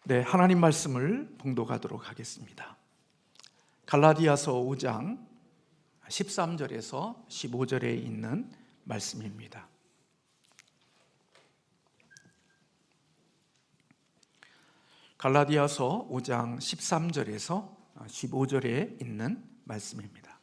네, 하나님 말씀을 봉독하도록 하겠습니다. 갈라디아서 5장 13절에서 15절에 있는 말씀입니다. 갈라디아서 5장 13절에서 15절에 있는 말씀입니다.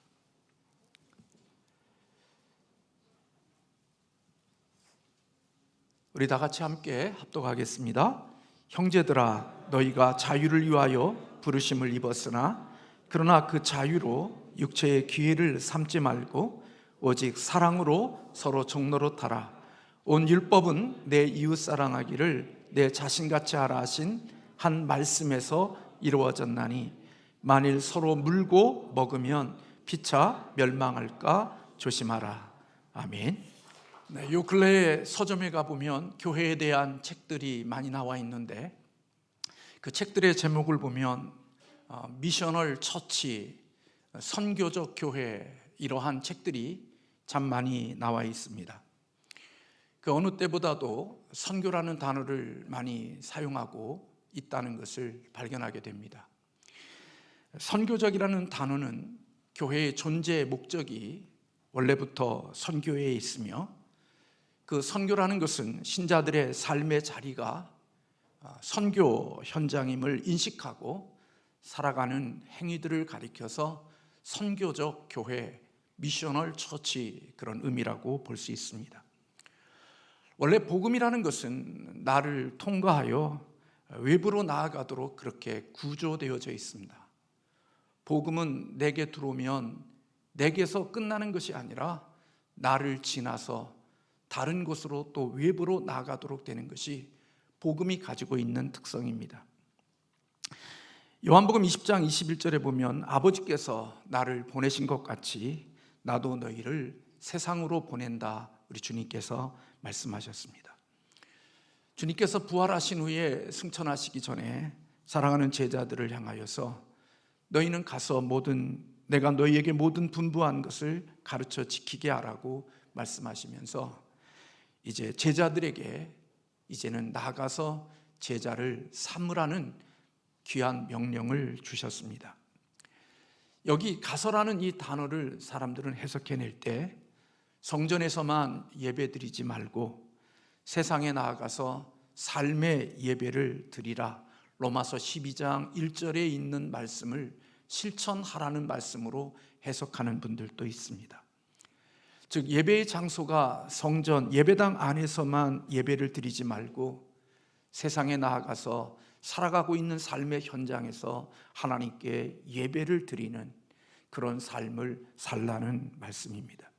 우리 다 같이 함께 합독하겠습니다. 형제들아, 너희가 자유를 위하여 부르심을 입었으나 그러나 그 자유로 육체의 기회를 삼지 말고 오직 사랑으로 서로 종노릇하라. 온 율법은 내 이웃 사랑하기를 내 자신같이 하라 하신 한 말씀에서 이루어졌나니 만일 서로 물고 먹으면 피차 멸망할까 조심하라. 아멘. 네, 요 근래에 서점에 가보면 교회에 대한 책들이 많이 나와 있는데 그 책들의 제목을 보면 미셔널 처치, 선교적 교회, 이러한 책들이 참 많이 나와 있습니다. 그 어느 때보다도 선교라는 단어를 많이 사용하고 있다는 것을 발견하게 됩니다. 선교적이라는 단어는 교회의 존재 목적이 원래부터 선교에 있으며 그 선교라는 것은 신자들의 삶의 자리가 선교 현장임을 인식하고 살아가는 행위들을 가리켜서 선교적 교회, 미셔널 처치, 그런 의미라고 볼 수 있습니다. 원래 복음이라는 것은 나를 통과하여 외부로 나아가도록 그렇게 구조되어져 있습니다. 복음은 내게 들어오면 내게서 끝나는 것이 아니라 나를 지나서 다른 곳으로 또 외부로 나아가도록 되는 것이 복음이 가지고 있는 특성입니다. 요한복음 20장 21절에 보면 아버지께서 나를 보내신 것 같이 나도 너희를 세상으로 보낸다, 우리 주님께서 말씀하셨습니다. 주님께서 부활하신 후에 승천하시기 전에 사랑하는 제자들을 향하여서 너희는 가서 내가 너희에게 모든 분부한 것을 가르쳐 지키게 하라고 말씀하시면서 이제 제자들에게 이제는 나가서 제자를 삼으라는 귀한 명령을 주셨습니다. 여기 가서라는 이 단어를 사람들은 해석해낼 때 성전에서만 예배드리지 말고 세상에 나아가서 삶의 예배를 드리라, 로마서 12장 1절에 있는 말씀을 실천하라는 말씀으로 해석하는 분들도 있습니다. 즉 예배의 장소가 성전, 예배당 안에서만 예배를 드리지 말고 세상에 나아가서 살아가고 있는 삶의 현장에서 하나님께 예배를 드리는 그런 삶을 살라는 말씀입니다.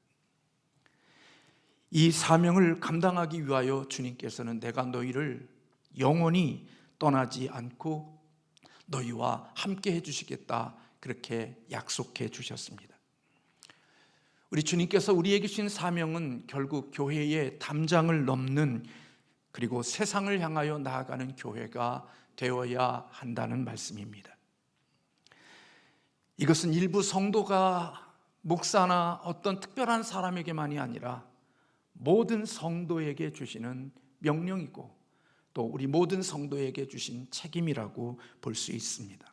이 사명을 감당하기 위하여 주님께서는 내가 너희를 영원히 떠나지 않고 너희와 함께 해주시겠다, 그렇게 약속해 주셨습니다. 우리 주님께서 우리에게 주신 사명은 결국 교회의 담장을 넘는, 그리고 세상을 향하여 나아가는 교회가 되어야 한다는 말씀입니다. 이것은 일부 성도가 목사나 어떤 특별한 사람에게만이 아니라 모든 성도에게 주시는 명령이고 또 우리 모든 성도에게 주신 책임이라고 볼 수 있습니다.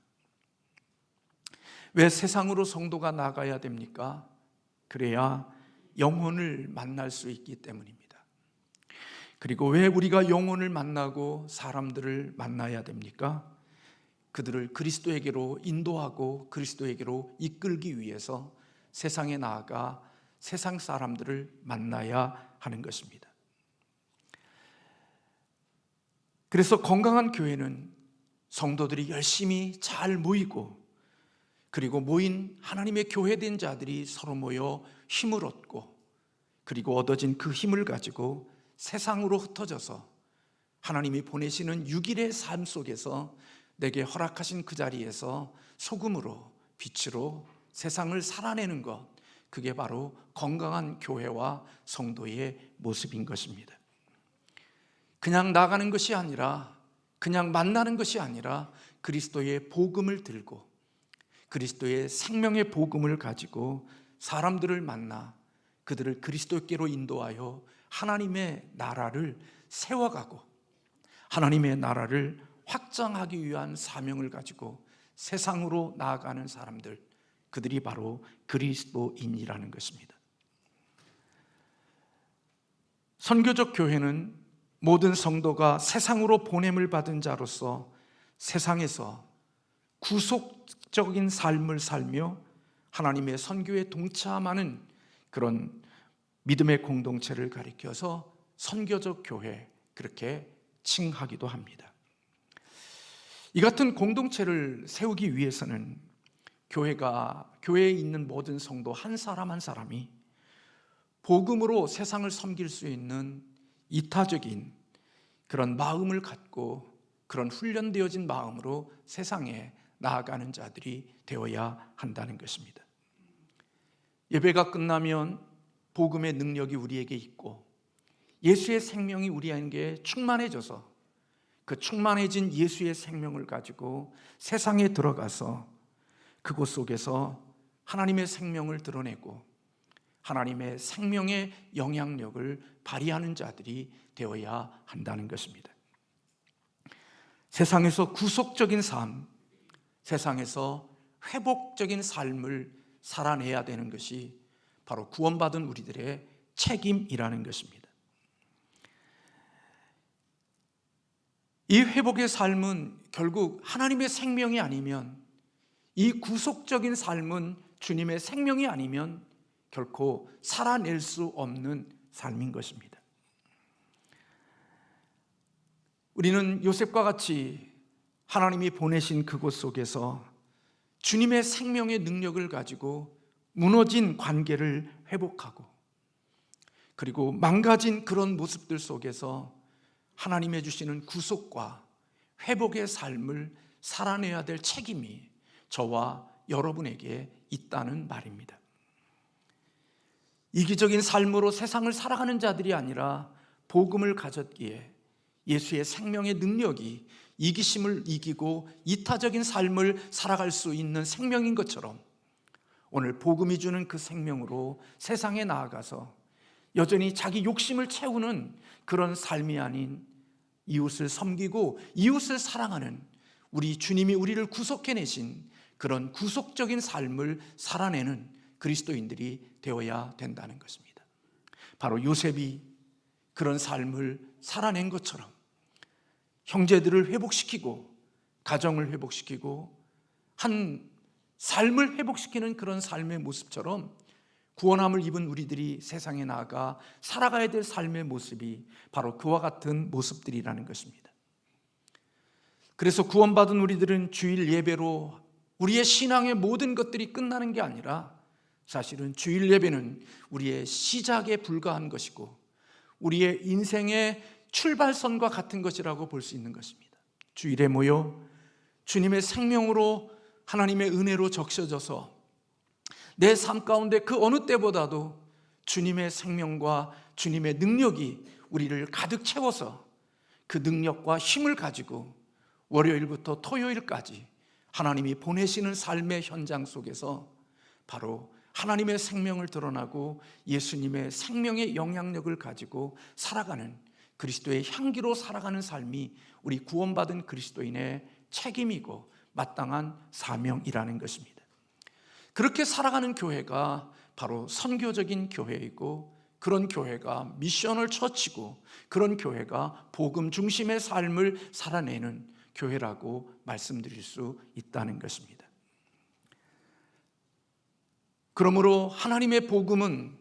왜 세상으로 성도가 나가야 됩니까? 그래야 영혼을 만날 수 있기 때문입니다. 그리고 왜 우리가 영혼을 만나고 사람들을 만나야 됩니까? 그들을 그리스도에게로 인도하고 그리스도에게로 이끌기 위해서 세상에 나아가 세상 사람들을 만나야 하는 것입니다. 그래서 건강한 교회는 성도들이 열심히 잘 모이고, 그리고 모인 하나님의 교회된 자들이 서로 모여 힘을 얻고, 그리고 얻어진 그 힘을 가지고 세상으로 흩어져서 하나님이 보내시는 6일의 삶 속에서 내게 허락하신 그 자리에서 소금으로 빛으로 세상을 살아내는 것, 그게 바로 건강한 교회와 성도의 모습인 것입니다. 그냥 나가는 것이 아니라, 그냥 만나는 것이 아니라 그리스도의 복음을 들고 그리스도의 생명의 복음을 가지고 사람들을 만나 그들을 그리스도께로 인도하여 하나님의 나라를 세워가고 하나님의 나라를 확장하기 위한 사명을 가지고 세상으로 나아가는 사람들, 그들이 바로 그리스도인이라는 것입니다. 선교적 교회는 모든 성도가 세상으로 보냄을 받은 자로서 세상에서 구속적인 삶을 살며 하나님의 선교에 동참하는 그런 믿음의 공동체를 가리켜서 선교적 교회, 그렇게 칭하기도 합니다. 이 같은 공동체를 세우기 위해서는 교회에 있는 모든 성도 한 사람 한 사람이 복음으로 세상을 섬길 수 있는 이타적인 그런 마음을 갖고 그런 훈련되어진 마음으로 세상에 나아가는 자들이 되어야 한다는 것입니다. 예배가 끝나면 복음의 능력이 우리에게 있고 예수의 생명이 우리에게 충만해져서 그 충만해진 예수의 생명을 가지고 세상에 들어가서 그곳 속에서 하나님의 생명을 드러내고 하나님의 생명의 영향력을 발휘하는 자들이 되어야 한다는 것입니다. 세상에서 구속적인 삶, 세상에서 회복적인 삶을 살아내야 되는 것이 바로 구원받은 우리들의 책임이라는 것입니다. 이 회복의 삶은 결국 하나님의 생명이 아니면, 이 구속적인 삶은 주님의 생명이 아니면 결코 살아낼 수 없는 삶인 것입니다. 우리는 요셉과 같이 하나님이 보내신 그곳 속에서 주님의 생명의 능력을 가지고 무너진 관계를 회복하고, 그리고 망가진 그런 모습들 속에서 하나님의 주시는 구속과 회복의 삶을 살아내야 될 책임이 저와 여러분에게 있다는 말입니다. 이기적인 삶으로 세상을 살아가는 자들이 아니라 복음을 가졌기에 예수의 생명의 능력이 이기심을 이기고 이타적인 삶을 살아갈 수 있는 생명인 것처럼 오늘 복음이 주는 그 생명으로 세상에 나아가서 여전히 자기 욕심을 채우는 그런 삶이 아닌 이웃을 섬기고 이웃을 사랑하는 우리 주님이 우리를 구속해내신 그런 구속적인 삶을 살아내는 그리스도인들이 되어야 된다는 것입니다. 바로 요셉이 그런 삶을 살아낸 것처럼 형제들을 회복시키고 가정을 회복시키고 한 삶을 회복시키는 그런 삶의 모습처럼 구원함을 입은 우리들이 세상에 나아가 살아가야 될 삶의 모습이 바로 그와 같은 모습들이라는 것입니다. 그래서 구원받은 우리들은 주일 예배로 우리의 신앙의 모든 것들이 끝나는 게 아니라 사실은 주일 예배는 우리의 시작에 불과한 것이고 우리의 인생의 출발선과 같은 것이라고 볼 수 있는 것입니다. 주일에 모여 주님의 생명으로 하나님의 은혜로 적셔져서 내 삶 가운데 그 어느 때보다도 주님의 생명과 주님의 능력이 우리를 가득 채워서 그 능력과 힘을 가지고 월요일부터 토요일까지 하나님이 보내시는 삶의 현장 속에서 바로 하나님의 생명을 드러나고 예수님의 생명의 영향력을 가지고 살아가는 그리스도의 향기로 살아가는 삶이 우리 구원받은 그리스도인의 책임이고 마땅한 사명이라는 것입니다. 그렇게 살아가는 교회가 바로 선교적인 교회이고 그런 교회가 미션을 처치고 그런 교회가 복음 중심의 삶을 살아내는 교회라고 말씀드릴 수 있다는 것입니다. 그러므로 하나님의 복음은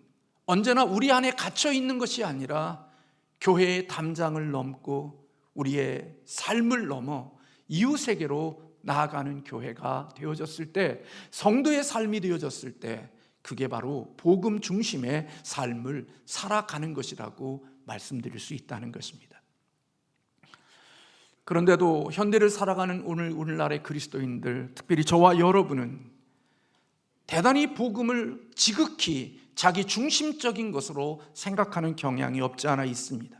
언제나 우리 안에 갇혀 있는 것이 아니라 교회의 담장을 넘고 우리의 삶을 넘어 이웃에게로 나아가는 교회가 되어졌을 때, 성도의 삶이 되어졌을 때 그게 바로 복음 중심의 삶을 살아가는 것이라고 말씀드릴 수 있다는 것입니다. 그런데도 현대를 살아가는 오늘날의 그리스도인들, 특별히 저와 여러분은 대단히 복음을 지극히 자기 중심적인 것으로 생각하는 경향이 없지 않아 있습니다.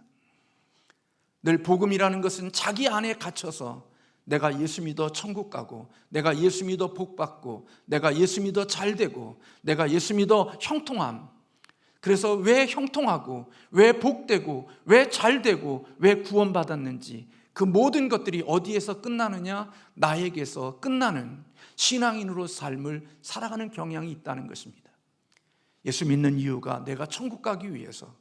늘 복음이라는 것은 자기 안에 갇혀서 내가 예수 믿어 천국 가고, 내가 예수 믿어 복 받고, 내가 예수 믿어 잘 되고, 내가 예수 믿어 형통함. 그래서 왜 형통하고, 왜 복 되고, 왜 잘 되고, 왜 구원받았는지 그 모든 것들이 어디에서 끝나느냐? 나에게서 끝나는 신앙인으로 삶을 살아가는 경향이 있다는 것입니다. 예수 믿는 이유가 내가 천국 가기 위해서,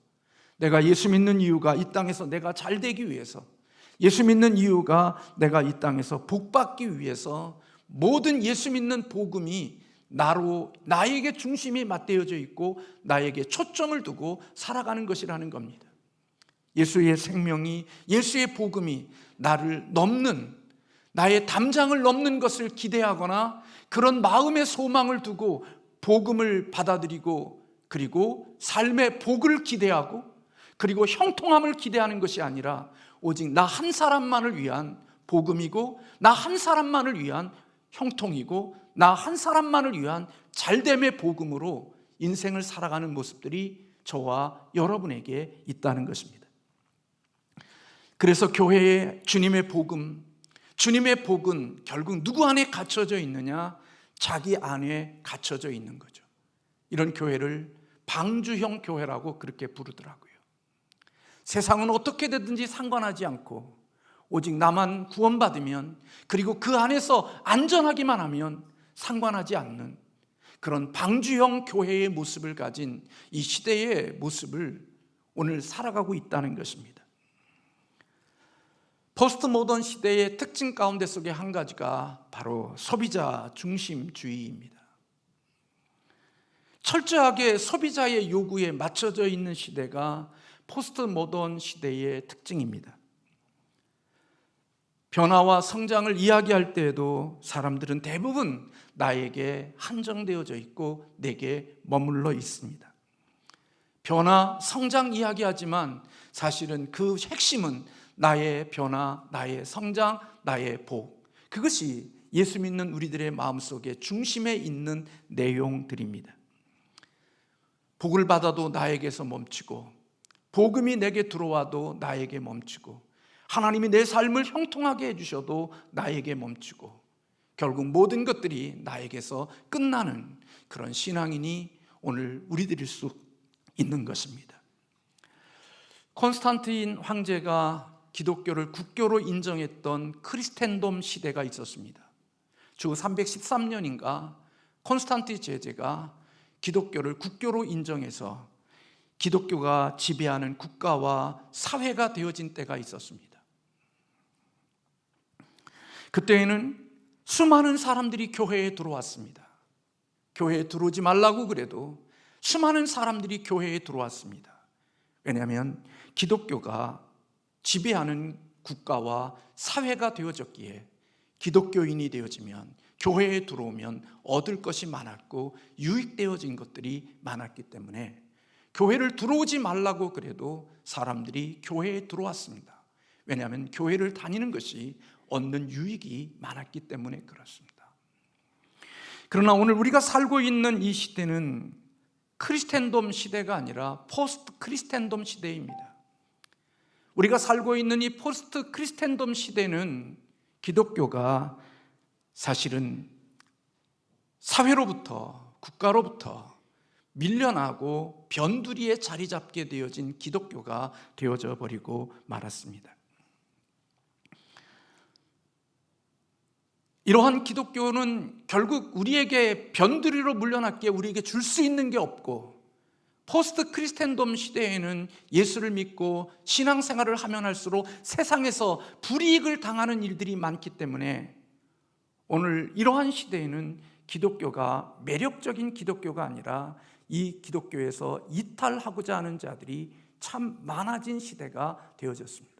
내가 예수 믿는 이유가 이 땅에서 내가 잘 되기 위해서, 예수 믿는 이유가 내가 이 땅에서 복 받기 위해서, 모든 예수 믿는 복음이 나에게 중심이 맞대어져 있고 나에게 초점을 두고 살아가는 것이라는 겁니다. 예수의 생명이, 예수의 복음이 나를 넘는, 나의 담장을 넘는 것을 기대하거나 그런 마음의 소망을 두고 복음을 받아들이고, 그리고 삶의 복을 기대하고, 그리고 형통함을 기대하는 것이 아니라 오직 나 한 사람만을 위한 복음이고, 나 한 사람만을 위한 형통이고, 나 한 사람만을 위한 잘됨의 복음으로 인생을 살아가는 모습들이 저와 여러분에게 있다는 것입니다. 그래서 교회의 주님의 복음, 주님의 복은 결국 누구 안에 갖춰져 있느냐? 자기 안에 갖춰져 있는 거죠. 이런 교회를 방주형 교회라고 그렇게 부르더라고요. 세상은 어떻게 되든지 상관하지 않고 오직 나만 구원받으면, 그리고 그 안에서 안전하기만 하면 상관하지 않는 그런 방주형 교회의 모습을 가진 이 시대의 모습을 오늘 살아가고 있다는 것입니다. 포스트 모던 시대의 특징 가운데 속의 한 가지가 바로 소비자 중심주의입니다. 철저하게 소비자의 요구에 맞춰져 있는 시대가 포스트 모던 시대의 특징입니다. 변화와 성장을 이야기할 때에도 사람들은 대부분 나에게 한정되어져 있고 내게 머물러 있습니다. 변화, 성장 이야기하지만 사실은 그 핵심은 나의 변화, 나의 성장, 나의 복, 그것이 예수 믿는 우리들의 마음속에 중심에 있는 내용들입니다. 복을 받아도 나에게서 멈추고, 복음이 내게 들어와도 나에게 멈추고, 하나님이 내 삶을 형통하게 해주셔도 나에게 멈추고, 결국 모든 것들이 나에게서 끝나는 그런 신앙인이 오늘 우리들일 수 있는 것입니다. 콘스탄틴 황제가 기독교를 국교로 인정했던 크리스텐돔 시대가 있었습니다. 주 313년인가 콘스탄틴 제제가 기독교를 국교로 인정해서 기독교가 지배하는 국가와 사회가 되어진 때가 있었습니다. 그때에는 수많은 사람들이 교회에 들어왔습니다. 교회에 들어오지 말라고 그래도 수많은 사람들이 교회에 들어왔습니다. 왜냐하면 기독교가 지배하는 국가와 사회가 되어졌기에 기독교인이 되어지면, 교회에 들어오면 얻을 것이 많았고 유익되어진 것들이 많았기 때문에 교회를 들어오지 말라고 그래도 사람들이 교회에 들어왔습니다. 왜냐하면 교회를 다니는 것이 얻는 유익이 많았기 때문에 그렇습니다. 그러나 오늘 우리가 살고 있는 이 시대는 크리스텐돔 시대가 아니라 포스트 크리스텐돔 시대입니다. 우리가 살고 있는 이 포스트 크리스텐돔 시대는 기독교가 사실은 사회로부터, 국가로부터 밀려나고 변두리에 자리 잡게 되어진 기독교가 되어져 버리고 말았습니다. 이러한 기독교는 결국 우리에게 변두리로 물려났기에 우리에게 줄 수 있는 게 없고, 포스트 크리스텐돔 시대에는 예수를 믿고 신앙생활을 하면 할수록 세상에서 불이익을 당하는 일들이 많기 때문에 오늘 이러한 시대에는 기독교가 매력적인 기독교가 아니라 이 기독교에서 이탈하고자 하는 자들이 참 많아진 시대가 되어졌습니다.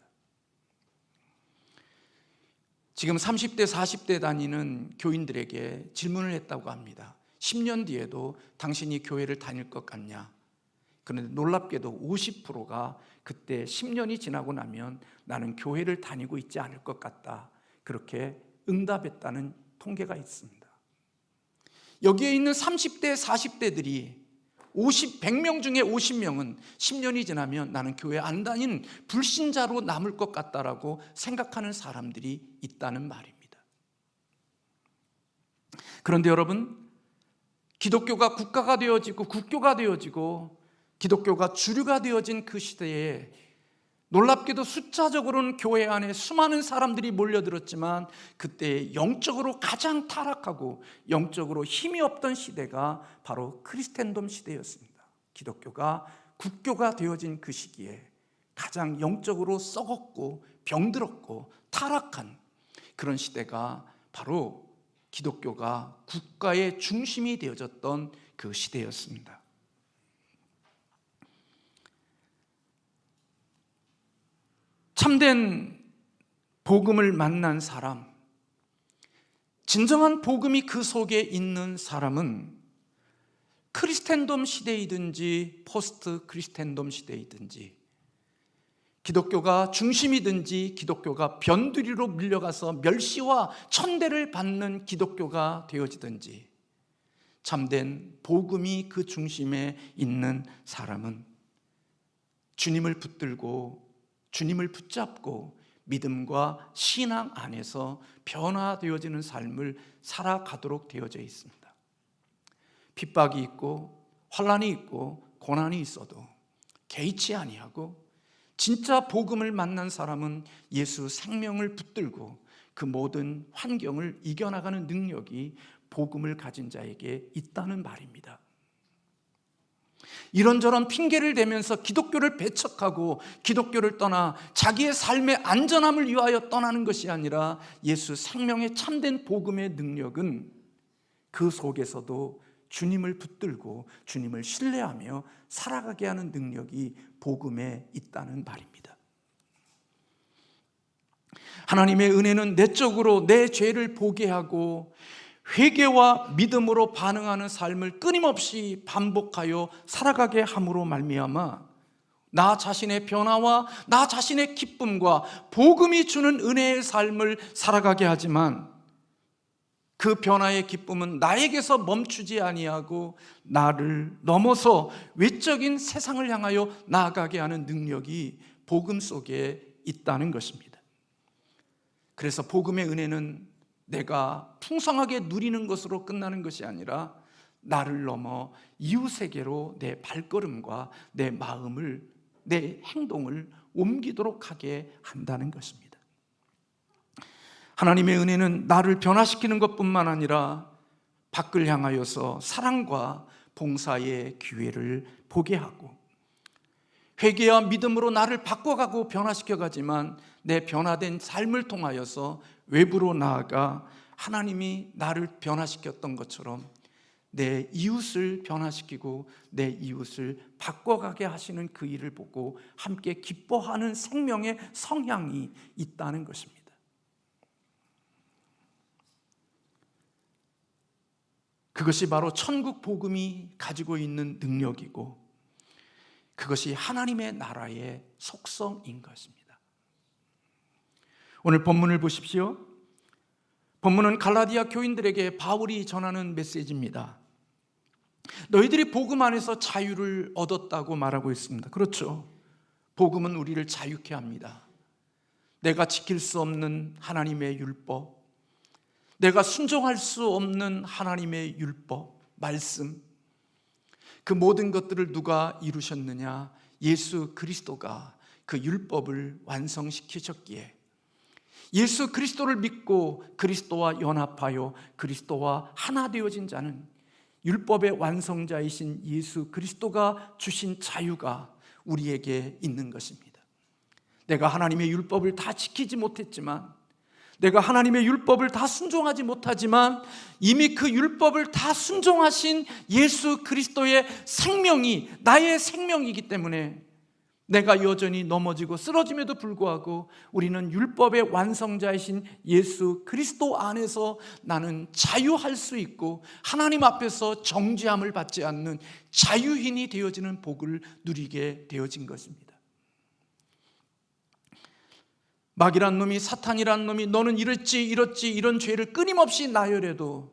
지금 30대, 40대 다니는 교인들에게 질문을 했다고 합니다. 10년 뒤에도 당신이 교회를 다닐 것 같냐? 그런데 놀랍게도 50%가 그때 10년이 지나고 나면 나는 교회를 다니고 있지 않을 것 같다, 그렇게 응답했다는 통계가 있습니다. 여기에 있는 30대, 40대들이 100명 중에 50명은 10년이 지나면 나는 교회 안 다니는 불신자로 남을 것 같다라고 생각하는 사람들이 있다는 말입니다. 그런데 여러분, 기독교가 국가가 되어지고 국교가 되어지고 기독교가 주류가 되어진 그 시대에 놀랍게도 숫자적으로는 교회 안에 수많은 사람들이 몰려들었지만 그때 영적으로 가장 타락하고 영적으로 힘이 없던 시대가 바로 크리스텐돔 시대였습니다. 기독교가 국교가 되어진 그 시기에 가장 영적으로 썩었고 병들었고 타락한 그런 시대가 바로 기독교가 국가의 중심이 되어졌던 그 시대였습니다. 참된 복음을 만난 사람, 진정한 복음이 그 속에 있는 사람은 크리스텐돔 시대이든지 포스트 크리스텐돔 시대이든지, 기독교가 중심이든지 기독교가 변두리로 밀려가서 멸시와 천대를 받는 기독교가 되어지든지, 참된 복음이 그 중심에 있는 사람은 주님을 붙들고 주님을 붙잡고 믿음과 신앙 안에서 변화되어지는 삶을 살아가도록 되어져 있습니다. 핍박이 있고 환난이 있고 고난이 있어도 개의치 아니하고, 진짜 복음을 만난 사람은 예수 생명을 붙들고 그 모든 환경을 이겨나가는 능력이 복음을 가진 자에게 있다는 말입니다. 이런저런 핑계를 대면서 기독교를 배척하고 기독교를 떠나 자기의 삶의 안전함을 위하여 떠나는 것이 아니라, 예수 생명의 참된 복음의 능력은 그 속에서도 주님을 붙들고 주님을 신뢰하며 살아가게 하는 능력이 복음에 있다는 말입니다. 하나님의 은혜는 내적으로 내 죄를 보게 하고 회개와 믿음으로 반응하는 삶을 끊임없이 반복하여 살아가게 함으로 말미암아 나 자신의 변화와 나 자신의 기쁨과 복음이 주는 은혜의 삶을 살아가게 하지만, 그 변화의 기쁨은 나에게서 멈추지 아니하고 나를 넘어서 외적인 세상을 향하여 나아가게 하는 능력이 복음 속에 있다는 것입니다. 그래서 복음의 은혜는 내가 풍성하게 누리는 것으로 끝나는 것이 아니라 나를 넘어 이웃에게로 내 발걸음과 내 마음을, 내 행동을 옮기도록 하게 한다는 것입니다. 하나님의 은혜는 나를 변화시키는 것뿐만 아니라 밖을 향하여서 사랑과 봉사의 기회를 보게 하고, 회개와 믿음으로 나를 바꿔가고 변화시켜가지만 내 변화된 삶을 통하여서 외부로 나아가 하나님이 나를 변화시켰던 것처럼 내 이웃을 변화시키고 내 이웃을 바꿔가게 하시는 그 일을 보고 함께 기뻐하는 생명의 성향이 있다는 것입니다. 그것이 바로 천국 복음이 가지고 있는 능력이고, 그것이 하나님의 나라의 속성인 것입니다. 오늘 본문을 보십시오. 본문은 갈라디아 교인들에게 바울이 전하는 메시지입니다. 너희들이 복음 안에서 자유를 얻었다고 말하고 있습니다. 그렇죠. 복음은 우리를 자유케 합니다. 내가 지킬 수 없는 하나님의 율법, 내가 순종할 수 없는 하나님의 율법, 말씀, 그 모든 것들을 누가 이루셨느냐? 예수 그리스도가 그 율법을 완성시키셨기에, 예수 그리스도를 믿고 그리스도와 연합하여 그리스도와 하나 되어진 자는 율법의 완성자이신 예수 그리스도가 주신 자유가 우리에게 있는 것입니다. 내가 하나님의 율법을 다 지키지 못했지만, 내가 하나님의 율법을 다 순종하지 못하지만 이미 그 율법을 다 순종하신 예수 그리스도의 생명이 나의 생명이기 때문에 내가 여전히 넘어지고 쓰러짐에도 불구하고 우리는 율법의 완성자이신 예수 그리스도 안에서 나는 자유할 수 있고 하나님 앞에서 정죄함을 받지 않는 자유인이 되어지는 복을 누리게 되어진 것입니다. 마귀란 놈이, 사탄이란 놈이 너는 이렇지 이런 죄를 끊임없이 나열해도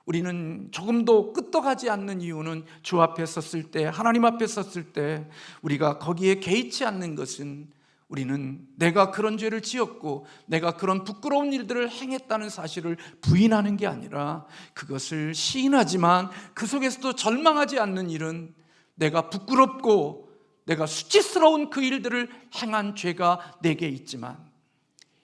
우리는 조금도 끄떡하지 않는 이유는 주 앞에 섰을 때, 하나님 앞에 섰을 때 우리가 거기에 개의치 않는 것은, 우리는 내가 그런 죄를 지었고 내가 그런 부끄러운 일들을 행했다는 사실을 부인하는 게 아니라 그것을 시인하지만 그 속에서도 절망하지 않는 일은 내가 부끄럽고 내가 수치스러운 그 일들을 행한 죄가 내게 있지만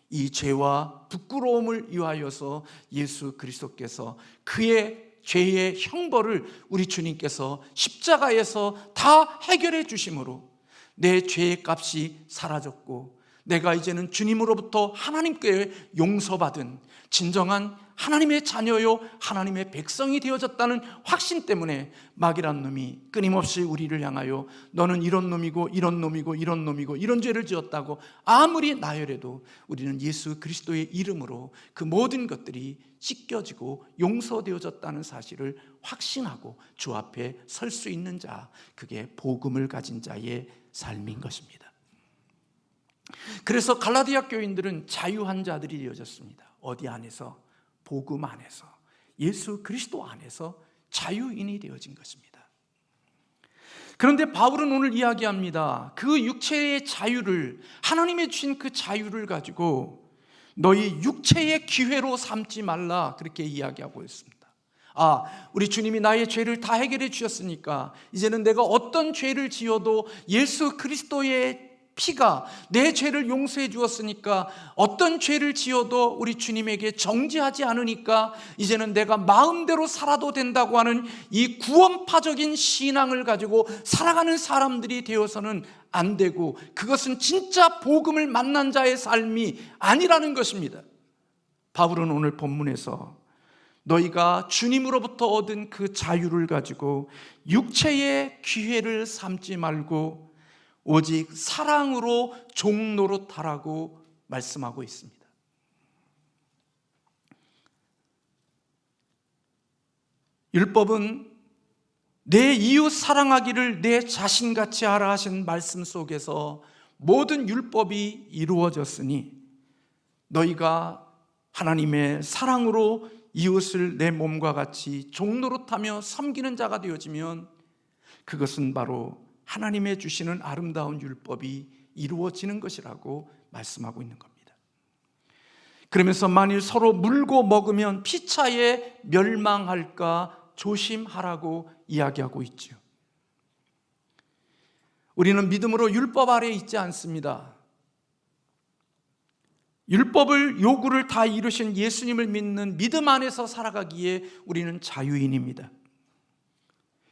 이 죄와 부끄러움을 위하여서 예수 그리스도께서 그의 죄의 형벌을 우리 주님께서 십자가에서 다 해결해 주심으로 내 죄의 값이 사라졌고 내가 이제는 주님으로부터 하나님께 용서받은 진정한 하나님의 자녀요 하나님의 백성이 되어졌다는 확신 때문에 마귀란 놈이 끊임없이 우리를 향하여 너는 이런 놈이고 이런 놈이고 이런 놈이고 이런 죄를 지었다고 아무리 나열해도 우리는 예수 그리스도의 이름으로 그 모든 것들이 씻겨지고 용서되어졌다는 사실을 확신하고 주 앞에 설 수 있는 자, 그게 복음을 가진 자의 삶인 것입니다. 그래서 갈라디아 교인들은 자유한 자들이 되어졌습니다. 어디 안에서? 복음 안에서, 예수 그리스도 안에서 자유인이 되어진 것입니다. 그런데 바울은 오늘 이야기합니다. 그 육체의 자유를, 하나님의 주신 그 자유를 가지고 너희 육체의 기회로 삼지 말라, 그렇게 이야기하고 있습니다. 우리 주님이 나의 죄를 다 해결해 주셨으니까 이제는 내가 어떤 죄를 지어도 예수 그리스도의 피가 내 죄를 용서해 주었으니까 어떤 죄를 지어도 우리 주님에게 정죄하지 않으니까 이제는 내가 마음대로 살아도 된다고 하는 이 구원파적인 신앙을 가지고 살아가는 사람들이 되어서는 안 되고, 그것은 진짜 복음을 만난 자의 삶이 아니라는 것입니다. 바울은 오늘 본문에서 너희가 주님으로부터 얻은 그 자유를 가지고 육체의 기회를 삼지 말고 오직 사랑으로 종노릇하라고 말씀하고 있습니다. 율법은 내 이웃 사랑하기를 내 자신같이 하라 하신 말씀 속에서 모든 율법이 이루어졌으니 너희가 하나님의 사랑으로 이웃을 내 몸과 같이 종노릇하며 섬기는 자가 되어지면 그것은 바로 하나님의 주시는 아름다운 율법이 이루어지는 것이라고 말씀하고 있는 겁니다. 그러면서 만일 서로 물고 먹으면 피차에 멸망할까 조심하라고 이야기하고 있죠. 우리는 믿음으로 율법 아래에 있지 않습니다. 율법을 요구를 다 이루신 예수님을 믿는 믿음 안에서 살아가기에 우리는 자유인입니다.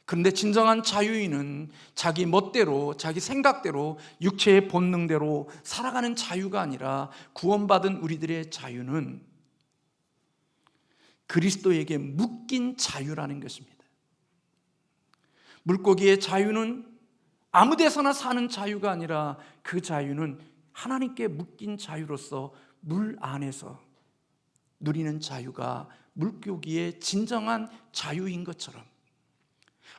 그런데 진정한 자유인은 자기 멋대로, 자기 생각대로, 육체의 본능대로 살아가는 자유가 아니라 구원받은 우리들의 자유는 그리스도에게 묶인 자유라는 것입니다. 물고기의 자유는 아무 데서나 사는 자유가 아니라 그 자유는 하나님께 묶인 자유로서 물 안에서 누리는 자유가 물고기의 진정한 자유인 것처럼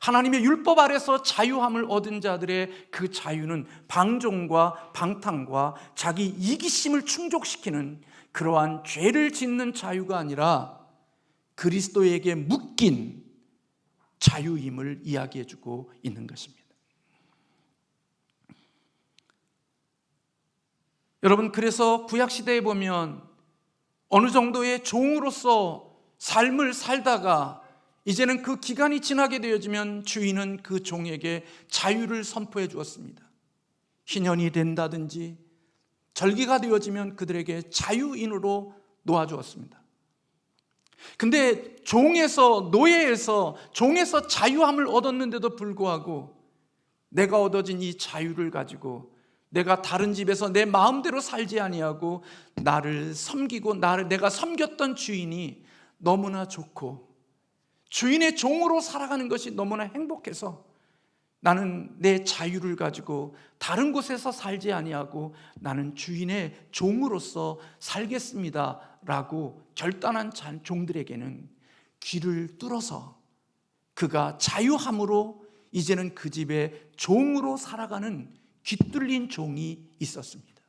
하나님의 율법 아래서 자유함을 얻은 자들의 그 자유는 방종과 방탕과 자기 이기심을 충족시키는 그러한 죄를 짓는 자유가 아니라 그리스도에게 묶인 자유임을 이야기해주고 있는 것입니다. 여러분, 그래서 구약시대에 보면 어느 정도의 종으로서 삶을 살다가 이제는 그 기간이 지나게 되어지면 주인은 그 종에게 자유를 선포해 주었습니다. 희년이 된다든지 절기가 되어지면 그들에게 자유인으로 놓아주었습니다. 근데 종에서, 노예에서, 종에서 자유함을 얻었는데도 불구하고 내가 얻어진 이 자유를 가지고 내가 다른 집에서 내 마음대로 살지 아니하고 나를 섬기고 내가 섬겼던 주인이 너무나 좋고 주인의 종으로 살아가는 것이 너무나 행복해서 나는 내 자유를 가지고 다른 곳에서 살지 아니하고 나는 주인의 종으로서 살겠습니다 라고 결단한 종들에게는 귀를 뚫어서 그가 자유함으로 이제는 그 집의 종으로 살아가는 귀뚫린 종이 있었습니다.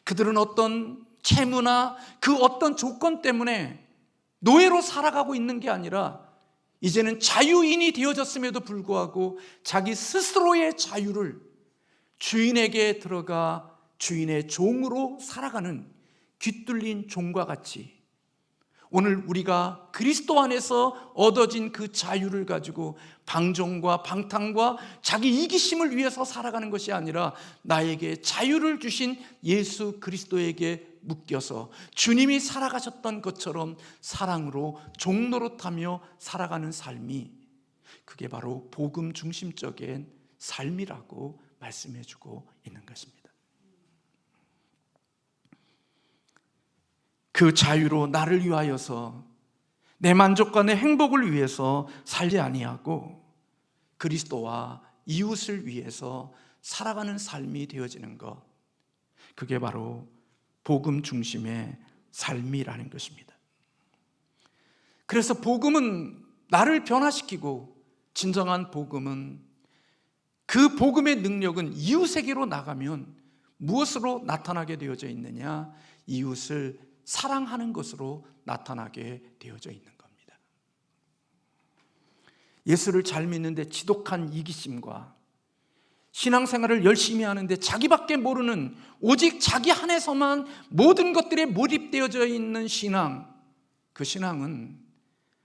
그들은 어떤 채무나 그 어떤 조건 때문에 노예로 살아가고 있는 게 아니라 이제는 자유인이 되어졌음에도 불구하고 자기 스스로의 자유를 주인에게 들어가 주인의 종으로 살아가는 귀뚫린 종과 같이 오늘 우리가 그리스도 안에서 얻어진 그 자유를 가지고 방종과 방탕과 자기 이기심을 위해서 살아가는 것이 아니라 나에게 자유를 주신 예수 그리스도에게 묶여서 주님이 살아가셨던 것처럼 사랑으로 종노릇하며 살아가는 삶이, 그게 바로 복음 중심적인 삶이라고 말씀해주고 있는 것입니다. 그 자유로 나를 위하여서, 내 만족과 내 행복을 위해서 살지 아니하고 그리스도와 이웃을 위해서 살아가는 삶이 되어지는 것, 그게 바로 복음 중심의 삶이라는 것입니다. 그래서 복음은 나를 변화시키고, 진정한 복음은, 그 복음의 능력은 이웃에게로 나가면 무엇으로 나타나게 되어져 있느냐? 이웃을 사랑하는 것으로 나타나게 되어져 있는 겁니다. 예수를 잘 믿는데 지독한 이기심과 신앙생활을 열심히 하는데 자기밖에 모르는, 오직 자기 안에서만 모든 것들에 몰입되어져 있는 신앙, 그 신앙은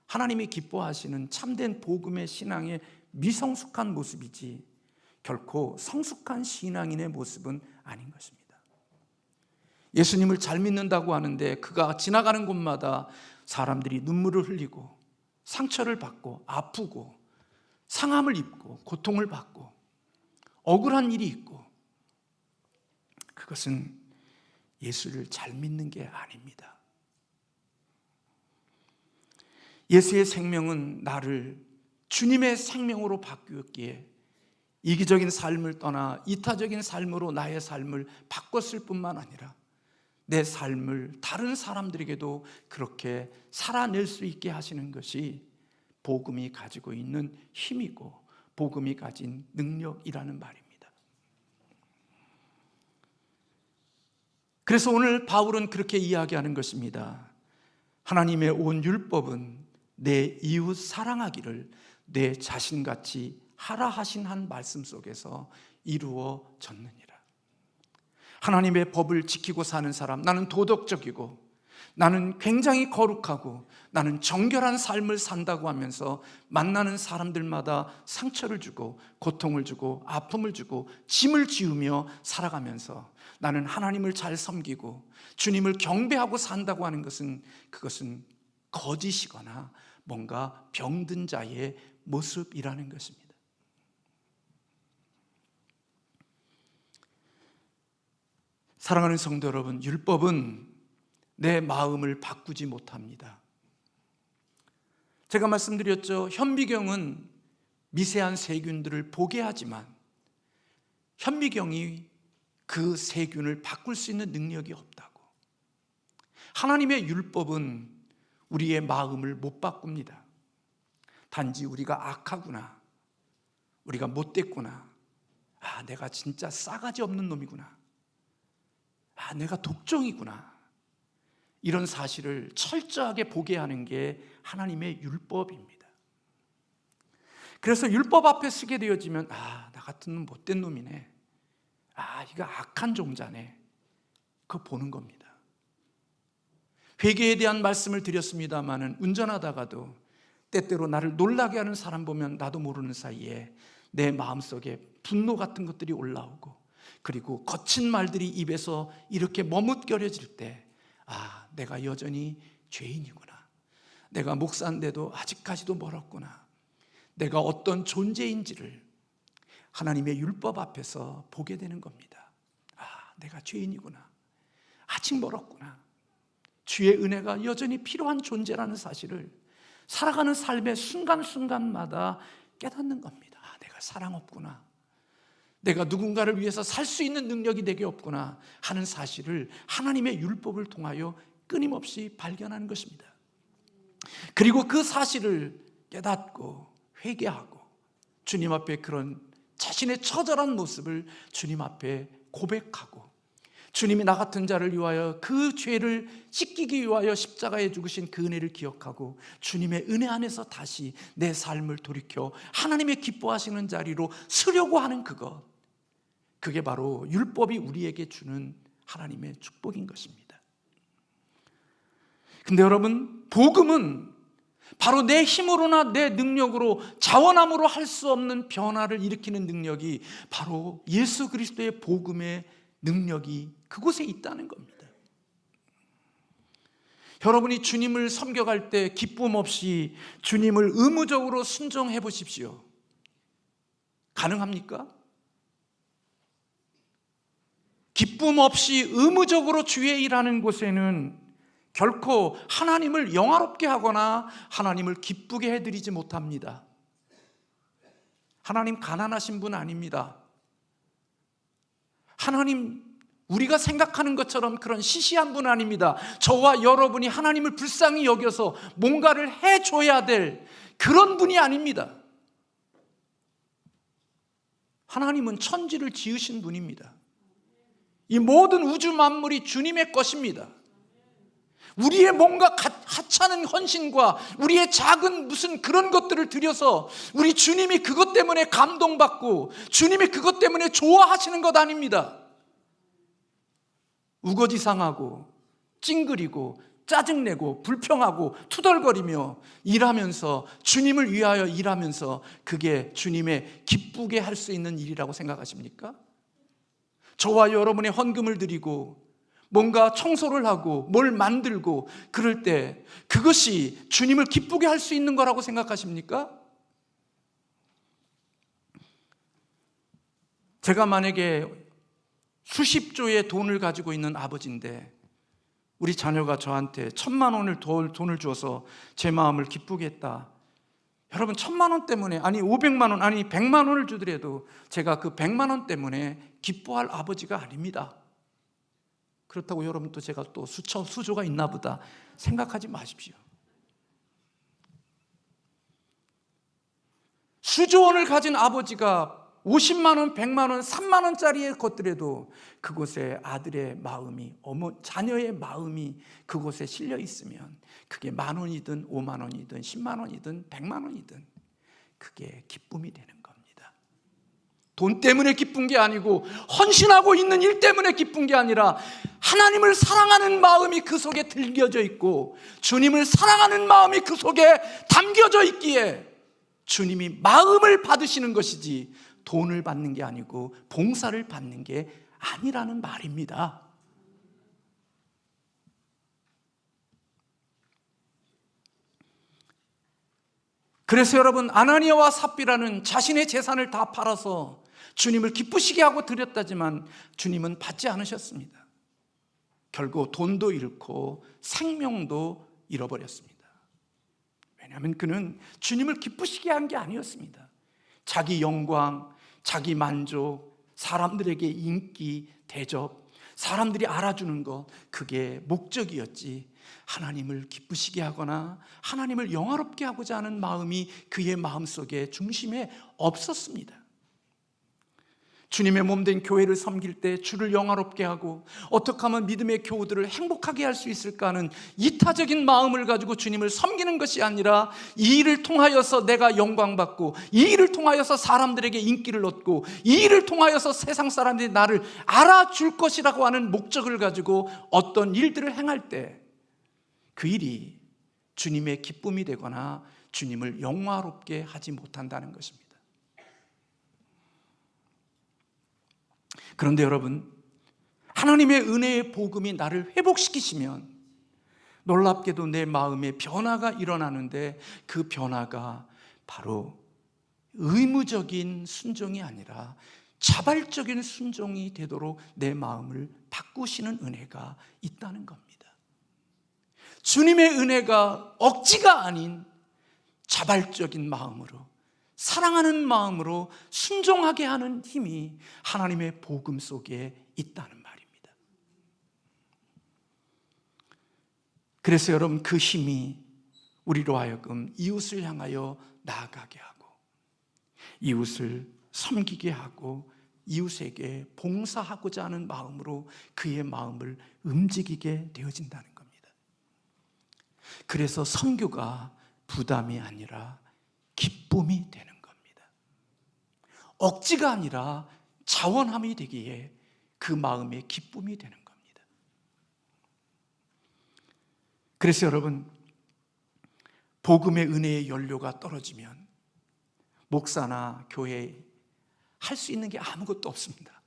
하나님이 기뻐하시는 참된 복음의 신앙의 미성숙한 모습이지 결코 성숙한 신앙인의 모습은 아닌 것입니다. 예수님을 잘 믿는다고 하는데 그가 지나가는 곳마다 사람들이 눈물을 흘리고 상처를 받고 아프고 상함을 입고 고통을 받고 억울한 일이 있고, 그것은 예수를 잘 믿는 게 아닙니다. 예수의 생명은 나를 주님의 생명으로 바꾸었기에 이기적인 삶을 떠나 이타적인 삶으로 나의 삶을 바꿨을 뿐만 아니라 내 삶을 다른 사람들에게도 그렇게 살아낼 수 있게 하시는 것이 복음이 가지고 있는 힘이고 복음이 가진 능력이라는 말입니다. 그래서 오늘 바울은 그렇게 이야기하는 것입니다. 하나님의 온 율법은 내 이웃 사랑하기를 내 자신같이 하라 하신 한 말씀 속에서 이루어졌느니라. 하나님의 법을 지키고 사는 사람, 나는 도덕적이고 나는 굉장히 거룩하고 나는 정결한 삶을 산다고 하면서 만나는 사람들마다 상처를 주고 고통을 주고 아픔을 주고 짐을 지우며 살아가면서 나는 하나님을 잘 섬기고 주님을 경배하고 산다고 하는 것은, 그것은 거짓이거나 뭔가 병든 자의 모습이라는 것입니다. 사랑하는 성도 여러분, 율법은 내 마음을 바꾸지 못합니다. 제가 말씀드렸죠. 현미경은 미세한 세균들을 보게 하지만 현미경이 그 세균을 바꿀 수 있는 능력이 없다고. 하나님의 율법은 우리의 마음을 못 바꿉니다. 단지 우리가 악하구나, 우리가 못됐구나, 내가 진짜 싸가지 없는 놈이구나, 내가 독종이구나, 이런 사실을 철저하게 보게 하는 게 하나님의 율법입니다. 그래서 율법 앞에 서게 되어지면 나 같은 놈 못된 놈이네, 이거 악한 종자네, 그거 보는 겁니다. 회개에 대한 말씀을 드렸습니다마는 운전하다가도 때때로 나를 놀라게 하는 사람 보면 나도 모르는 사이에 내 마음속에 분노 같은 것들이 올라오고, 그리고 거친 말들이 입에서 이렇게 머뭇거려질 때 내가 여전히 죄인이구나, 내가 목사인데도 아직까지도 멀었구나, 내가 어떤 존재인지를 하나님의 율법 앞에서 보게 되는 겁니다. 내가 죄인이구나, 아직 멀었구나, 주의 은혜가 여전히 필요한 존재라는 사실을 살아가는 삶의 순간순간마다 깨닫는 겁니다. 내가 사랑 없구나, 내가 누군가를 위해서 살 수 있는 능력이 내게 없구나 하는 사실을 하나님의 율법을 통하여 끊임없이 발견하는 것입니다. 그리고 그 사실을 깨닫고 회개하고 주님 앞에 그런 자신의 처절한 모습을 주님 앞에 고백하고, 주님이 나 같은 자를 위하여 그 죄를 씻기기 위하여 십자가에 죽으신 그 은혜를 기억하고 주님의 은혜 안에서 다시 내 삶을 돌이켜 하나님의 기뻐하시는 자리로 서려고 하는 그것, 그게 바로 율법이 우리에게 주는 하나님의 축복인 것입니다. 근데 여러분, 복음은 바로 내 힘으로나 내 능력으로 자원함으로 할 수 없는 변화를 일으키는 능력이 바로 예수 그리스도의 복음의 능력이 그곳에 있다는 겁니다. 여러분이 주님을 섬겨갈 때 기쁨 없이 주님을 의무적으로 순종해 보십시오. 가능합니까? 기쁨 없이 의무적으로 주의 일하는 곳에는 결코 하나님을 영화롭게 하거나 하나님을 기쁘게 해드리지 못합니다. 하나님 가난하신 분 아닙니다. 하나님 우리가 생각하는 것처럼 그런 시시한 분 아닙니다. 저와 여러분이 하나님을 불쌍히 여겨서 뭔가를 해줘야 될 그런 분이 아닙니다. 하나님은 천지를 지으신 분입니다. 이 모든 우주 만물이 주님의 것입니다. 우리의 뭔가 하찮은 헌신과 우리의 작은 무슨 그런 것들을 들여서 우리 주님이 그것 때문에 감동받고 주님이 그것 때문에 좋아하시는 것 아닙니다. 우거지상하고 찡그리고 짜증내고 불평하고 투덜거리며 일하면서 주님을 위하여 일하면서 그게 주님의 기쁘게 할 수 있는 일이라고 생각하십니까? 저와 여러분의 헌금을 드리고 뭔가 청소를 하고 뭘 만들고 그럴 때 그것이 주님을 기쁘게 할 수 있는 거라고 생각하십니까? 제가 만약에 수십조의 돈을 가지고 있는 아버지인데 우리 자녀가 저한테 1,000만 원을 돈을 주어서 제 마음을 기쁘게 했다. 여러분 1,000만 원 때문에 아니 500만 원 아니 100만 원을 주더라도 제가 그 100만 원 때문에 기뻐할 아버지가 아닙니다. 그렇다고 여러분 또 제가 또 수조가 있나 보다 생각하지 마십시오. 수조원을 가진 아버지가 50만 원, 100만 원, 3만 원짜리의 것들에도 그곳에 아들의 마음이, 자녀의 마음이 그곳에 실려 있으면 그게 10,000원이든 5만 원이든 10만 원이든 100만 원이든 그게 기쁨이 되는 겁니다. 돈 때문에 기쁜 게 아니고 헌신하고 있는 일 때문에 기쁜 게 아니라 하나님을 사랑하는 마음이 그 속에 들겨져 있고 주님을 사랑하는 마음이 그 속에 담겨져 있기에 주님이 마음을 받으시는 것이지 돈을 받는 게 아니고 봉사를 받는 게 아니라는 말입니다. 그래서 여러분 아나니아와 삽비라는 자신의 재산을 다 팔아서 주님을 기쁘시게 하고 드렸다지만 주님은 받지 않으셨습니다. 결국 돈도 잃고 생명도 잃어버렸습니다. 왜냐하면 그는 주님을 기쁘시게 한 게 아니었습니다. 자기 영광, 자기 만족, 사람들에게 인기, 대접, 사람들이 알아주는 것 그게 목적이었지 하나님을 기쁘시게 하거나 하나님을 영화롭게 하고자 하는 마음이 그의 마음속에 중심에 없었습니다. 주님의 몸된 교회를 섬길 때 주를 영화롭게 하고 어떻게 하면 믿음의 교우들을 행복하게 할 수 있을까 하는 이타적인 마음을 가지고 주님을 섬기는 것이 아니라 이 일을 통하여서 내가 영광받고 이 일을 통하여서 사람들에게 인기를 얻고 이 일을 통하여서 세상 사람들이 나를 알아줄 것이라고 하는 목적을 가지고 어떤 일들을 행할 때 그 일이 주님의 기쁨이 되거나 주님을 영화롭게 하지 못한다는 것입니다. 그런데 여러분, 하나님의 은혜의 복음이 나를 회복시키시면 놀랍게도 내 마음에 변화가 일어나는데 그 변화가 바로 의무적인 순종이 아니라 자발적인 순종이 되도록 내 마음을 바꾸시는 은혜가 있다는 겁니다. 주님의 은혜가 억지가 아닌 자발적인 마음으로 사랑하는 마음으로 순종하게 하는 힘이 하나님의 복음 속에 있다는 말입니다. 그래서 여러분 그 힘이 우리로 하여금 이웃을 향하여 나아가게 하고 이웃을 섬기게 하고 이웃에게 봉사하고자 하는 마음으로 그의 마음을 움직이게 되어진다는 겁니다. 그래서 선교가 부담이 아니라 기쁨이 되는 겁니다. 억지가 아니라 자원함이 되기에 그 마음의 기쁨이 되는 겁니다. 그래서 여러분 복음의 은혜의 연료가 떨어지면 목사나 교회에 할 수 있는 게 아무것도 없습니다.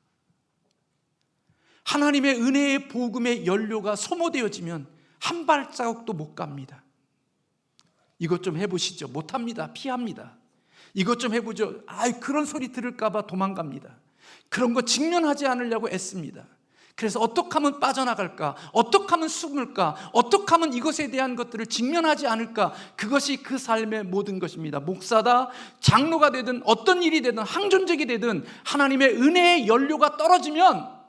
하나님의 은혜의 복음의 연료가 소모되어지면 한 발자국도 못 갑니다. 이것 좀 해보시죠. 못합니다. 피합니다. 이것 좀 해보죠. 그런 소리 들을까봐 도망갑니다. 그런 거 직면하지 않으려고 애씁니다. 그래서 어떻게 하면 빠져나갈까? 어떻게 하면 숨을까? 어떻게 하면 이것에 대한 것들을 직면하지 않을까? 그것이 그 삶의 모든 것입니다. 목사다, 장로가 되든 어떤 일이 되든 항존적이 되든 하나님의 은혜의 연료가 떨어지면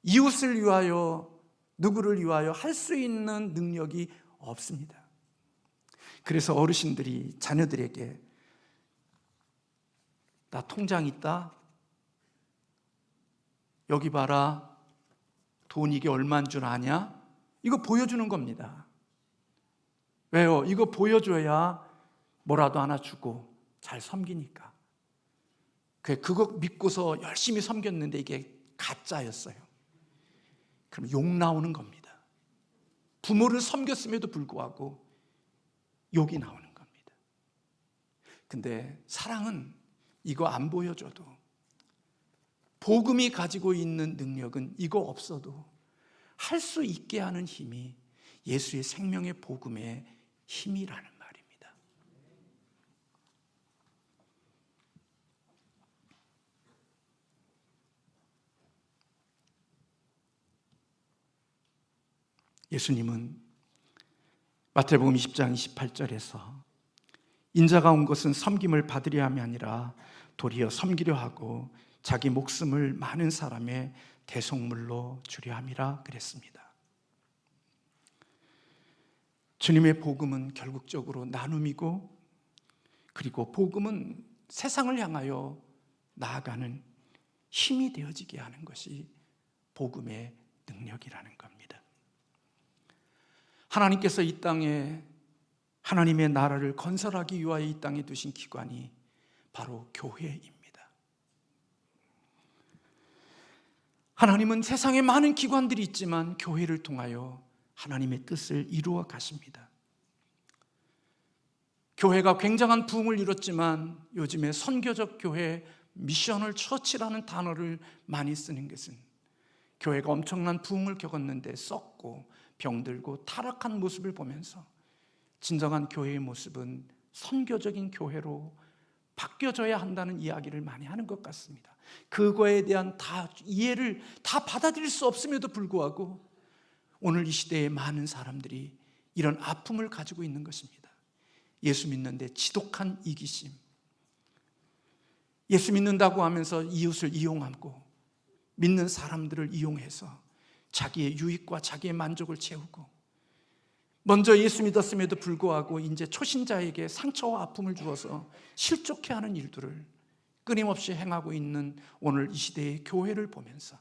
이웃을 위하여, 누구를 위하여 할 수 있는 능력이 없습니다. 그래서 어르신들이 자녀들에게 나 통장 있다? 여기 봐라. 돈 이게 얼마인 줄 아냐? 이거 보여주는 겁니다. 왜요? 이거 보여줘야 뭐라도 하나 주고 잘 섬기니까. 그거 믿고서 열심히 섬겼는데 이게 가짜였어요. 그럼 욕 나오는 겁니다. 부모를 섬겼음에도 불구하고 욕이 나오는 겁니다. 근데 사랑은 이거 안 보여줘도, 복음이 가지고 있는 능력은 이거 없어도 할 수 있게 하는 힘이 예수의 생명의 복음의 힘이라는 말입니다. 예수님은 마태복음 20장 28절에서 인자가 온 것은 섬김을 받으려 함이 아니라 도리어 섬기려 하고 자기 목숨을 많은 사람의 대속물로 주려 함이라 그랬습니다. 주님의 복음은 결국적으로 나눔이고, 그리고 복음은 세상을 향하여 나아가는 힘이 되어지게 하는 것이 복음의 능력이라는 겁니다. 하나님께서 이 땅에 하나님의 나라를 건설하기 위하여 이 땅에 두신 기관이 바로 교회입니다. 하나님은 세상에 많은 기관들이 있지만 교회를 통하여 하나님의 뜻을 이루어 가십니다. 교회가 굉장한 부흥을 이뤘지만 요즘에 선교적 교회, 미셔널 처치라는 단어를 많이 쓰는 것은 교회가 엄청난 부흥을 겪었는데 썩고 병들고 타락한 모습을 보면서 진정한 교회의 모습은 선교적인 교회로 바뀌어져야 한다는 이야기를 많이 하는 것 같습니다. 그거에 대한 이해를 다 받아들일 수 없음에도 불구하고 오늘 이 시대에 많은 사람들이 이런 아픔을 가지고 있는 것입니다. 예수 믿는데 지독한 이기심, 예수 믿는다고 하면서 이웃을 이용하고 믿는 사람들을 이용해서 자기의 유익과 자기의 만족을 채우고, 먼저 예수 믿었음에도 불구하고 이제 초신자에게 상처와 아픔을 주어서 실족해 하는 일들을 끊임없이 행하고 있는 오늘 이 시대의 교회를 보면서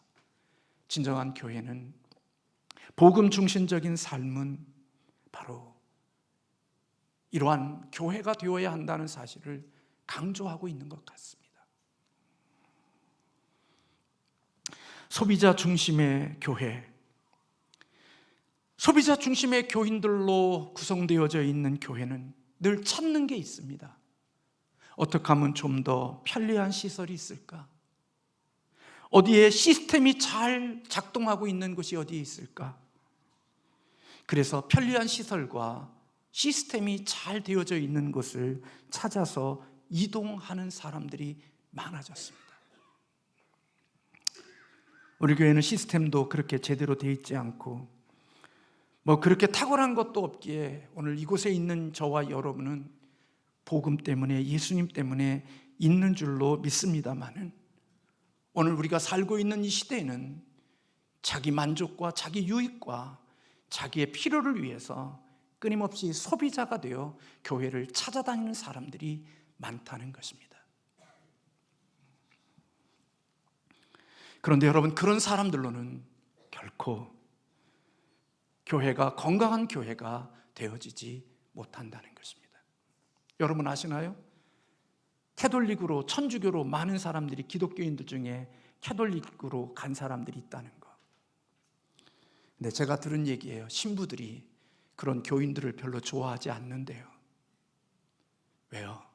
진정한 교회는, 복음 중심적인 삶은 바로 이러한 교회가 되어야 한다는 사실을 강조하고 있는 것 같습니다. 소비자 중심의 교회, 소비자 중심의 교인들로 구성되어져 있는 교회는 늘 찾는 게 있습니다. 어떻게 하면 좀 더 편리한 시설이 있을까? 어디에 시스템이 잘 작동하고 있는 곳이 어디에 있을까? 그래서 편리한 시설과 시스템이 잘 되어져 있는 곳을 찾아서 이동하는 사람들이 많아졌습니다. 우리 교회는 시스템도 그렇게 제대로 되어 있지 않고 그렇게 탁월한 것도 없기에 오늘 이곳에 있는 저와 여러분은 복음 때문에, 예수님 때문에 있는 줄로 믿습니다만은, 오늘 우리가 살고 있는 이 시대에는 자기 만족과 자기 유익과 자기의 필요를 위해서 끊임없이 소비자가 되어 교회를 찾아다니는 사람들이 많다는 것입니다. 그런데 여러분, 그런 사람들로는 결코 교회가, 건강한 교회가 되어지지 못한다는 것입니다. 여러분 아시나요? 캐톨릭으로, 천주교로 많은 사람들이, 기독교인들 중에 캐톨릭으로 간 사람들이 있다는 거. 근데 제가 들은 얘기예요. 신부들이 그런 교인들을 별로 좋아하지 않는데요. 왜요?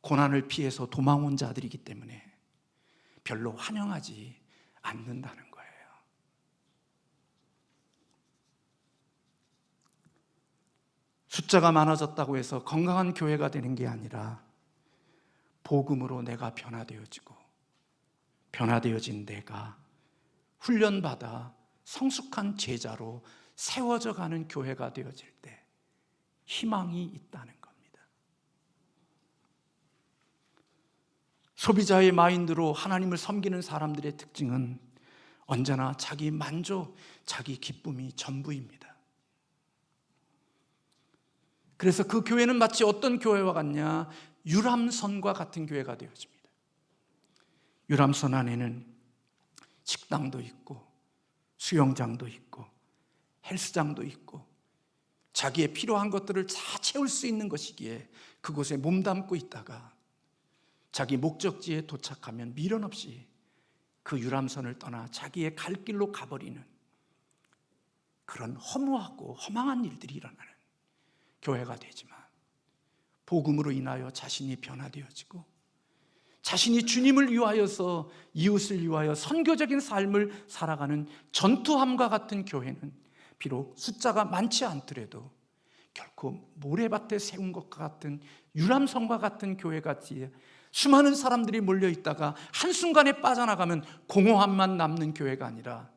고난을 피해서 도망온 자들이기 때문에 별로 환영하지 않는다는 거예요. 숫자가 많아졌다고 해서 건강한 교회가 되는 게 아니라 복음으로 내가 변화되어진 내가 훈련받아 성숙한 제자로 세워져 가는 교회가 되어질 때 희망이 있다는 겁니다. 소비자의 마인드로 하나님을 섬기는 사람들의 특징은 언제나 자기 만족, 자기 기쁨이 전부입니다. 그래서 그 교회는 마치 어떤 교회와 같냐? 유람선과 같은 교회가 되어집니다. 유람선 안에는 식당도 있고 수영장도 있고 헬스장도 있고 자기의 필요한 것들을 다 채울 수 있는 것이기에 그곳에 몸담고 있다가 자기 목적지에 도착하면 미련 없이 그 유람선을 떠나 자기의 갈 길로 가버리는 그런 허무하고 허망한 일들이 일어나는 교회가 되지만, 복음으로 인하여 자신이 변화되어지고 자신이 주님을 위하여서 이웃을 위하여 선교적인 삶을 살아가는 전투함과 같은 교회는 비록 숫자가 많지 않더라도 결코 모래밭에 세운 것과 같은 유람선과 같은 교회같이 수많은 사람들이 몰려있다가 한순간에 빠져나가면 공허함만 남는 교회가 아니라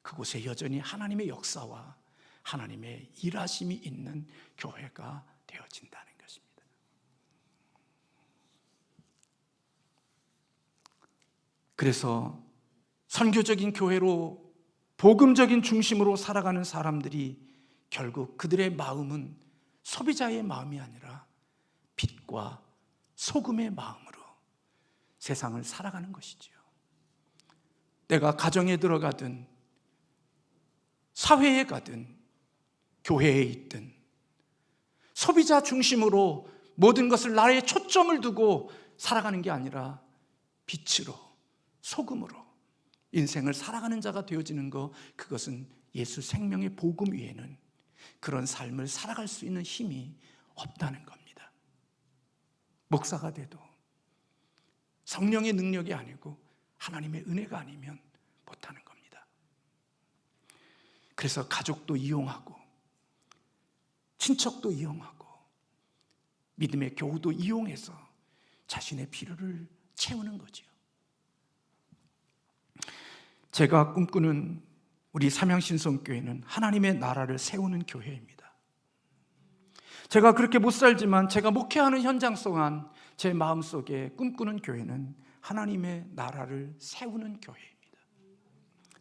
그곳에 여전히 하나님의 역사와 하나님의 일하심이 있는 교회가 되어진다는 것입니다. 그래서 선교적인 교회로 복음적인 중심으로 살아가는 사람들이 결국 그들의 마음은 소비자의 마음이 아니라 빛과 소금의 마음으로 세상을 살아가는 것이지요. 내가 가정에 들어가든 사회에 가든 교회에 있든 소비자 중심으로 모든 것을 나의 초점을 두고 살아가는 게 아니라 빛으로 소금으로 인생을 살아가는 자가 되어지는 것, 그것은 예수 생명의 복음 위에는 그런 삶을 살아갈 수 있는 힘이 없다는 겁니다. 목사가 돼도 성령의 능력이 아니고 하나님의 은혜가 아니면 못하는 겁니다. 그래서 가족도 이용하고 친척도 이용하고 믿음의 교우도 이용해서 자신의 필요를 채우는 거지요. 제가 꿈꾸는 우리 삼양신성교회는 하나님의 나라를 세우는 교회입니다. 제가 그렇게 못 살지만 제가 목회하는 현장 동안 제 마음속에 꿈꾸는 교회는 하나님의 나라를 세우는 교회입니다.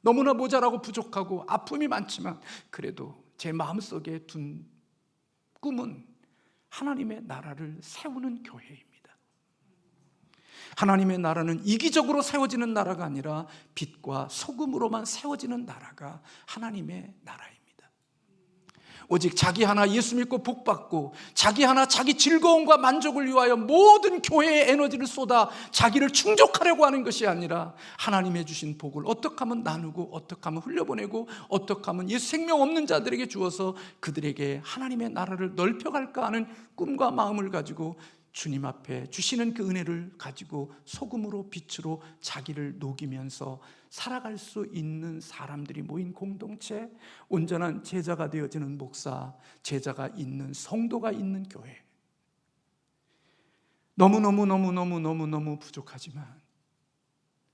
너무나 모자라고 부족하고 아픔이 많지만 그래도 제 마음속에 둔 꿈은 하나님의 나라를 세우는 교회입니다. 하나님의 나라는 이기적으로 세워지는 나라가 아니라 빛과 소금으로만 세워지는 나라가 하나님의 나라입니다. 오직 자기 하나 예수 믿고 복 받고 자기 하나 자기 즐거움과 만족을 위하여 모든 교회의 에너지를 쏟아 자기를 충족하려고 하는 것이 아니라 하나님의 주신 복을 어떻게 하면 나누고 어떻게 하면 흘려보내고 어떻게 하면 예수 생명 없는 자들에게 주어서 그들에게 하나님의 나라를 넓혀갈까 하는 꿈과 마음을 가지고 주님 앞에 주시는 그 은혜를 가지고 소금으로 빛으로 자기를 녹이면서 살아갈 수 있는 사람들이 모인 공동체, 온전한 제자가 되어지는 목사, 제자가 있는 성도가 있는 교회. 너무 부족하지만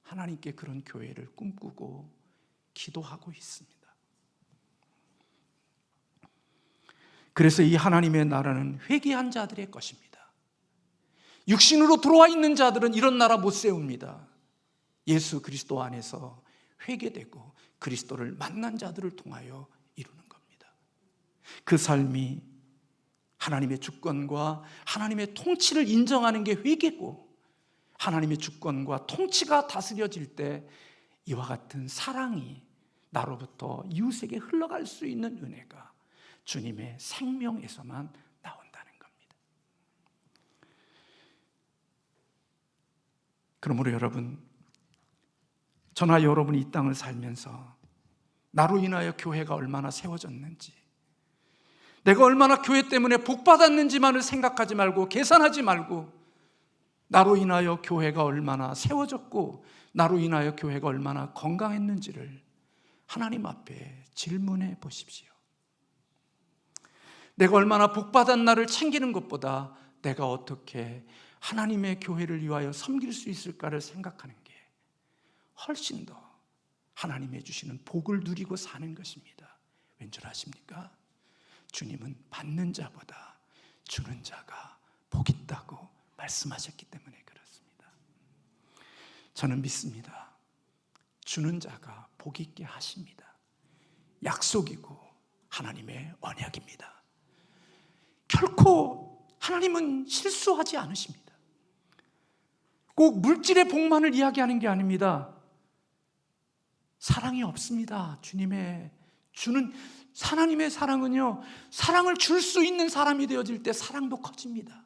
하나님께 그런 교회를 꿈꾸고 기도하고 있습니다. 그래서 이 하나님의 나라는 회개한 자들의 것입니다. 육신으로 들어와 있는 자들은 이런 나라 못 세웁니다. 예수 그리스도 안에서 회개되고 그리스도를 만난 자들을 통하여 이루는 겁니다. 그 삶이 하나님의 주권과 하나님의 통치를 인정하는 게 회개고, 하나님의 주권과 통치가 다스려질 때 이와 같은 사랑이 나로부터 이웃에게 흘러갈 수 있는 은혜가 주님의 생명에서만 나온다는 겁니다. 그러므로 여러분, 저나 여러분이 이 땅을 살면서 나로 인하여 교회가 얼마나 세워졌는지, 내가 얼마나 교회 때문에 복 받았는지만을 생각하지 말고 계산하지 말고 나로 인하여 교회가 얼마나 세워졌고 나로 인하여 교회가 얼마나 건강했는지를 하나님 앞에 질문해 보십시오. 내가 얼마나 복 받은 나를 챙기는 것보다 내가 어떻게 하나님의 교회를 위하여 섬길 수 있을까를 생각하는 게 훨씬 더 하나님이 주시는 복을 누리고 사는 것입니다. 왠 줄 아십니까? 주님은 받는 자보다 주는 자가 복 있다고 말씀하셨기 때문에 그렇습니다. 저는 믿습니다. 주는 자가 복 있게 하십니다. 약속이고 하나님의 언약입니다. 결코 하나님은 실수하지 않으십니다. 꼭 물질의 복만을 이야기하는 게 아닙니다. 사랑이 없습니다. 주는 하나님의 사랑은요, 사랑을 줄 수 있는 사람이 되어질 때 사랑도 커집니다.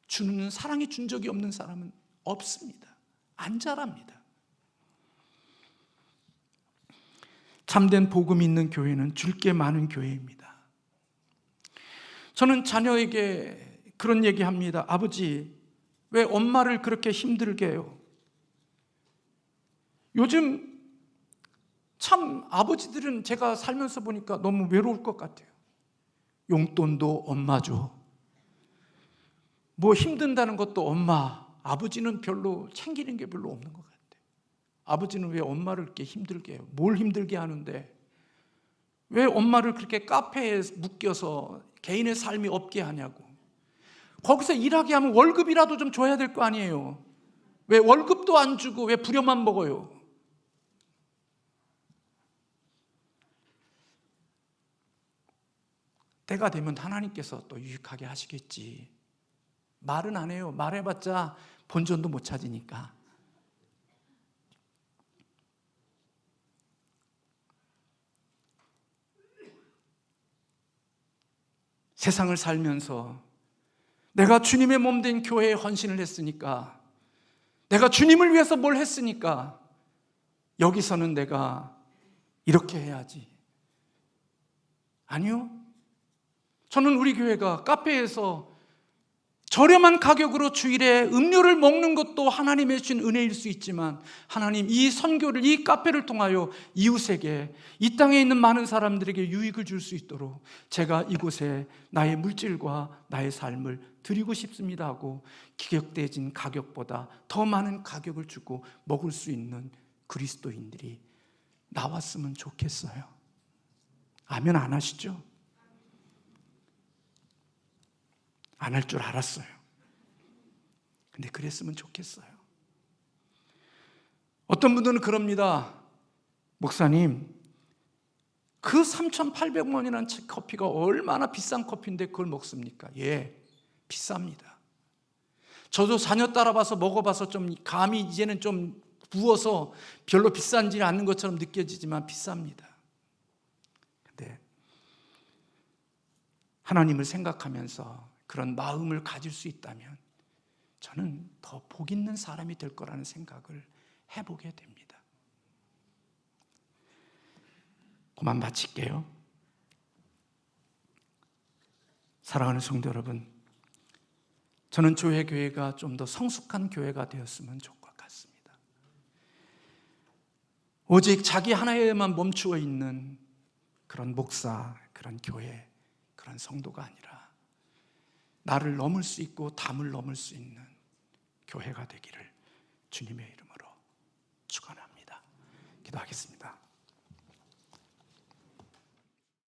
주는 사랑이 준 적이 없는 사람은 없습니다. 안 자랍니다. 참된 복음이 있는 교회는 줄 게 많은 교회입니다. 저는 자녀에게 그런 얘기합니다. 아버지, 왜 엄마를 그렇게 힘들게 해요? 요즘 참 아버지들은 제가 살면서 보니까 너무 외로울 것 같아요. 용돈도 엄마 줘. 뭐 힘든다는 것도 엄마. 아버지는 별로 챙기는 게 별로 없는 것 같아요. 아버지는 왜 엄마를 이렇게 힘들게 해요? 뭘 힘들게 하는데? 왜 엄마를 그렇게 카페에 묶여서 개인의 삶이 없게 하냐고. 거기서 일하게 하면 월급이라도 좀 줘야 될 거 아니에요. 왜 월급도 안 주고 왜 부려만 먹어요? 때가 되면 하나님께서 또 유익하게 하시겠지. 말은 안 해요. 말해봤자 본전도 못 찾으니까. 세상을 살면서 내가 주님의 몸 된 교회에 헌신을 했으니까, 내가 주님을 위해서 뭘 했으니까 여기서는 내가 이렇게 해야지. 아니요. 저는 우리 교회가 카페에서 저렴한 가격으로 주일에 음료를 먹는 것도 하나님의 주신 은혜일 수 있지만, 하나님 이 선교를, 이 카페를 통하여 이웃에게, 이 땅에 있는 많은 사람들에게 유익을 줄 수 있도록 제가 이곳에 나의 물질과 나의 삶을 드리고 싶습니다 하고 기격대진 가격보다 더 많은 가격을 주고 먹을 수 있는 그리스도인들이 나왔으면 좋겠어요. 아멘 안 하시죠? 안 할 줄 알았어요. 근데 그랬으면 좋겠어요. 어떤 분들은 그럽니다. 목사님, 그 3,800원이라는 커피가 얼마나 비싼 커피인데 그걸 먹습니까? 예, 비쌉니다. 저도 자녀 따라봐서 먹어봐서 좀 감이 이제는 좀 부어서 별로 비싼지 않는 것처럼 느껴지지만 비쌉니다. 근데 하나님을 생각하면서 그런 마음을 가질 수 있다면 저는 더 복 있는 사람이 될 거라는 생각을 해보게 됩니다. 그만 마칠게요. 사랑하는 성도 여러분, 저는 저희 교회가 좀 더 성숙한 교회가 되었으면 좋을 것 같습니다. 오직 자기 하나에만 멈추어 있는 그런 목사, 그런 교회, 그런 성도가 아니라 나를 넘을 수 있고 담을 넘을 수 있는 교회가 되기를 주님의 이름으로 축원합니다. 기도하겠습니다.